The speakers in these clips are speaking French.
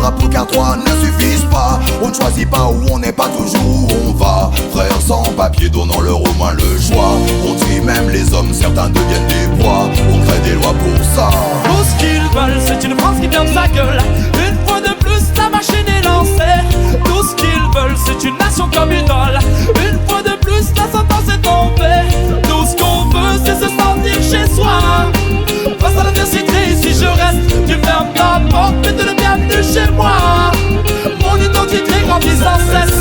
drapeaux car droits ne suffisent pas. On ne choisit pas où on n'est pas toujours où on va. Frères sans papier donnant leur au moins le choix. On tue même les hommes, certains deviennent des proies. On crée des lois pour ça. Tout ce qu'ils veulent, c'est une France qui ferme sa gueule. Une fois de plus, la machine est lancée. Tout ce qu'ils veulent, c'est une nation comme idole. Une fois de plus, la sentence est tombée. Tout ce qu'on veut, c'est se sentir chez soi. Face à l'adversité, si je reste, tu fermes ta porte, mais de le bienvenue chez moi. Mon identité grandit sans cesse.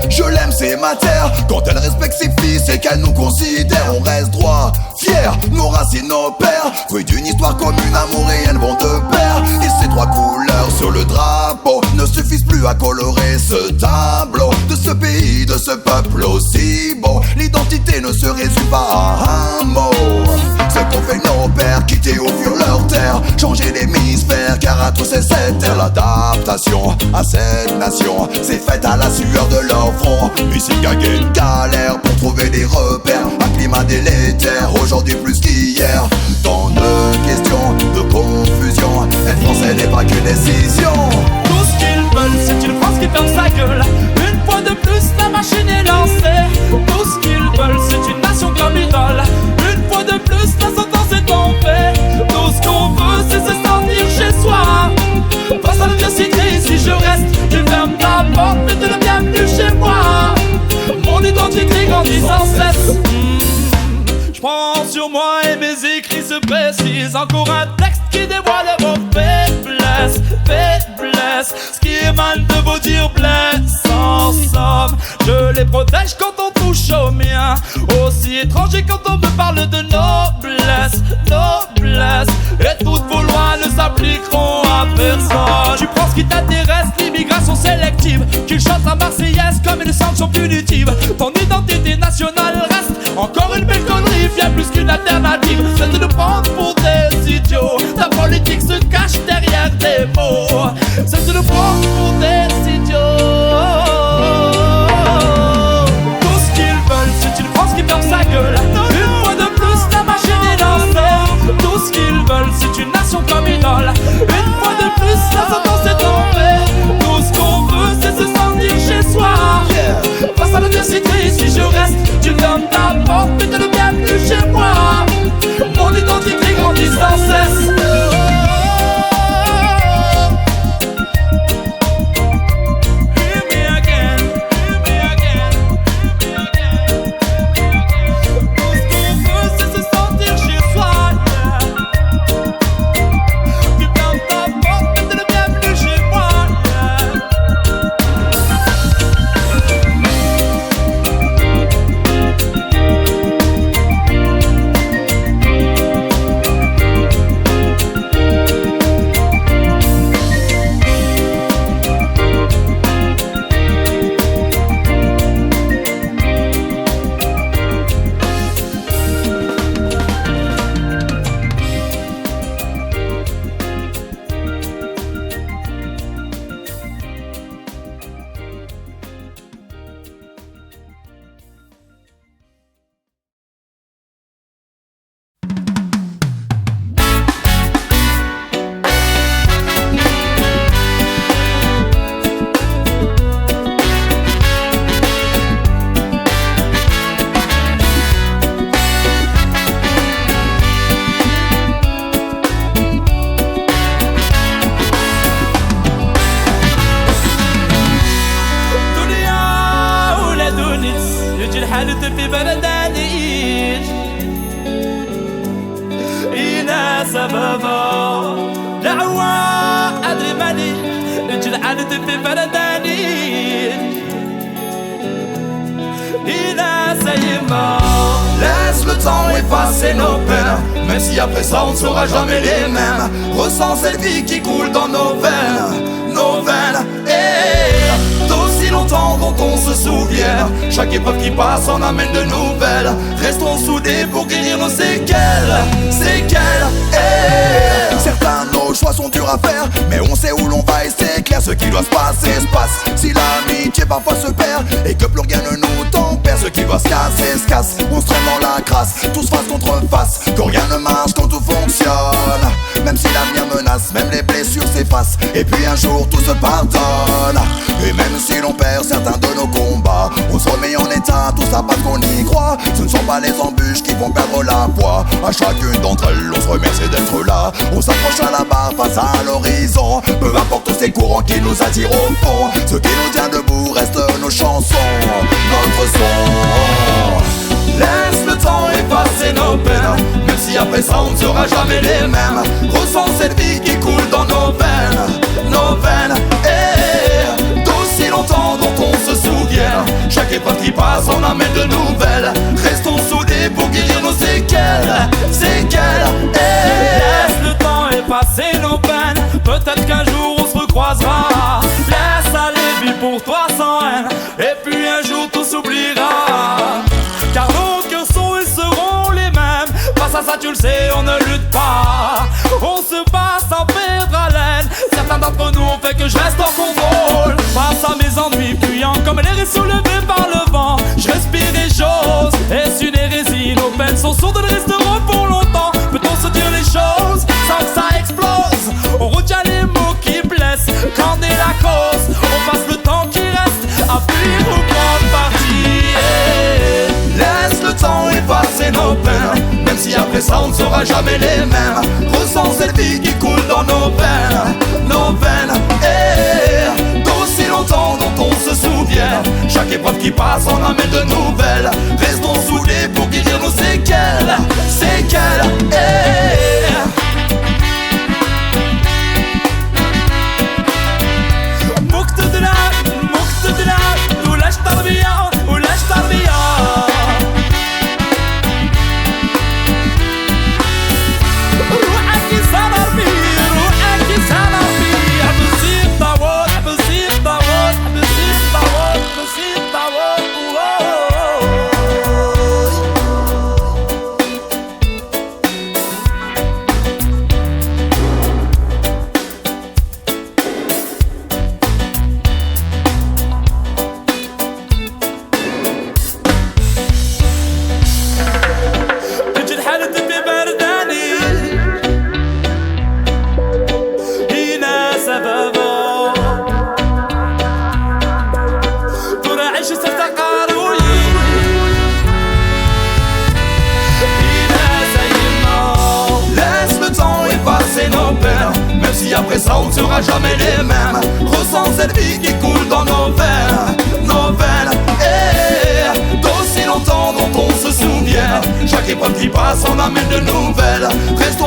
Je l'aime, c'est ma terre. Quand elle respecte ses fils et qu'elle nous considère, on reste droit, fier, nos racines, nos pères. Fruit d'une histoire commune, amour et haine vont de pair. Et ces trois couleurs sur le drapeau ne suffisent plus à colorer ce tableau de ce pays, de ce peuple aussi beau. L'identité ne se résume pas à un mot. Ce qu'ont fait nos pères, quitter au fur leur terre, changer l'hémisphère, car à tous c'est cette terre. L'adaptation à cette nation c'est faite à la sueur de leur front. Musique à une galère pour trouver des repères. Un climat délétère, aujourd'hui plus qu'hier. Tant de questions, de confusion. Être français n'est pas qu'une décision. Tout ce qu'ils veulent, c'est une France qui ferme sa gueule. Une fois de plus, la machine est lancée. Tout ce qu'ils veulent, c'est une nation comme idole. Une fois de plus, la sentence est tombée. Tout ce qu'on veut, c'est se sentir chez soi. Face à l'adversité, si je reste, tu fermes ta porte, mais de le bienvenue chez moi. Mon identité grandit sans cesse. Je prends sur moi et mes écrits se précisent. Encore un texte qui dévoile vos faiblesses, faiblesses. Ce qui émane de vos dires blesse. En somme, je les protège quand on touche au mien. Aussi étranger quand on me parle de noblesse, noblesse. Et toutes vos lois ne s'appliqueront à personne. Tu prends ce qui t'intéresse, l'immigration sélective. Qu'ils chantent la Marseillaise comme une sanction punitive. Ton identité nationale reste encore une belle connerie. Bien plus qu'une alternative, c'est de nous prendre pour des idiots. Ta politique se cache derrière des mots. C'est de nous prendre pour des idiots. Tout ce qu'ils veulent, c'est une France qui ferme sa gueule. Une fois de plus, la machine est lancée. Tout ce qu'ils veulent, c'est une nation comme idole. Une fois de plus, la sentence est tombée. Tout ce qu'on veut, c'est se sentir chez soi. Face à l'adversité, si je reste, tu fermes ta porte, mais t'es le bienvenu chez moi. Mon identité grandit sans cesse. في بلداني إلى سببا دعوة أدري مالي جلعانة في بلداني إلى سيما. Laisse le temps effacer nos peines, même si après ça on ne sera jamais les mêmes. Ressens cette vie qui coule dans nos veines, nos veines. Et d'aussi longtemps dont on se souvient. Chaque épreuve qui passe en amène de nouvelles. Restons soudés pour guérir nos séquelles. Séquelles, certains nos choix sont durs à faire, mais on sait où l'on va et c'est clair. Ce qui doit se passer se passe. Si l'amitié parfois se perd et que plus rien ne nous tempère, ce qui doit se casser se casse. On se traîne dans la crasse, tous face contre face, que rien ne marche quand tout fonctionne. Même si l'avenir menace, même les blessures s'effacent. Et puis un jour tout se pardonne. Et même si l'on perd certains de nos combats, on se remet en état, tout ça parce qu'on y croit. Ce ne sont pas les embûches qui vont perdre la voie. À chacune d'entre elles, on se remercie d'être là. On s'approche à la barre face à l'horizon. Peu importe tous ces courants qui nous attirent au fond. Ce qui nous tient debout reste nos chansons, notre son. Laisse le temps effacer nos peines, même si après ça on ne sera jamais les mêmes. Ressens cette vie qui coule dans nos veines, nos veines. Et d'aussi longtemps dont on se souvient, chaque épreuve qui passe en amène de nouvelles. Restons soudés pour guérir nos séquelles, séquelles. Laisse le temps effacer nos peines, peut-être qu'un jour on se recroisera. Laisse aller, vis pour toi sans haine, et puis un jour tout s'oubliera. Car nos cœurs sont et seront les mêmes. Face à ça tu le sais, on ne lutte pas. On se bat sans perdre haleine. Certains d'entre nous ont fait que je reste en contrôle. Face à mes ennuis fuyants comme l'air est soulevé par le vent, je respire et j'ose. Est-ce une hérésie? Nos peines sont sourdes, elles resteront pour longtemps. Peut-on se dire les choses sans que ça explose? On retient les mots qui blessent. Qu'en est la cause? On passe le temps qui reste à fuir ou prendre parti. Laisse le temps effacer nos peines, même si après ça on ne sera jamais les mêmes. Ressens cette vie qui coule dans nos veines, nos veines. Et d'aussi longtemps dont on se souvient, chaque épreuve qui passe en amène de nouvelles. Restons soudés pour guérir nos séquelles, séquelles. Après ça on ne sera jamais les mêmes. Ressens cette vie qui coule dans nos veines, nos veines. Et d'aussi longtemps dont on se souvient, chaque épreuve qui passe en amène de nouvelles. Restons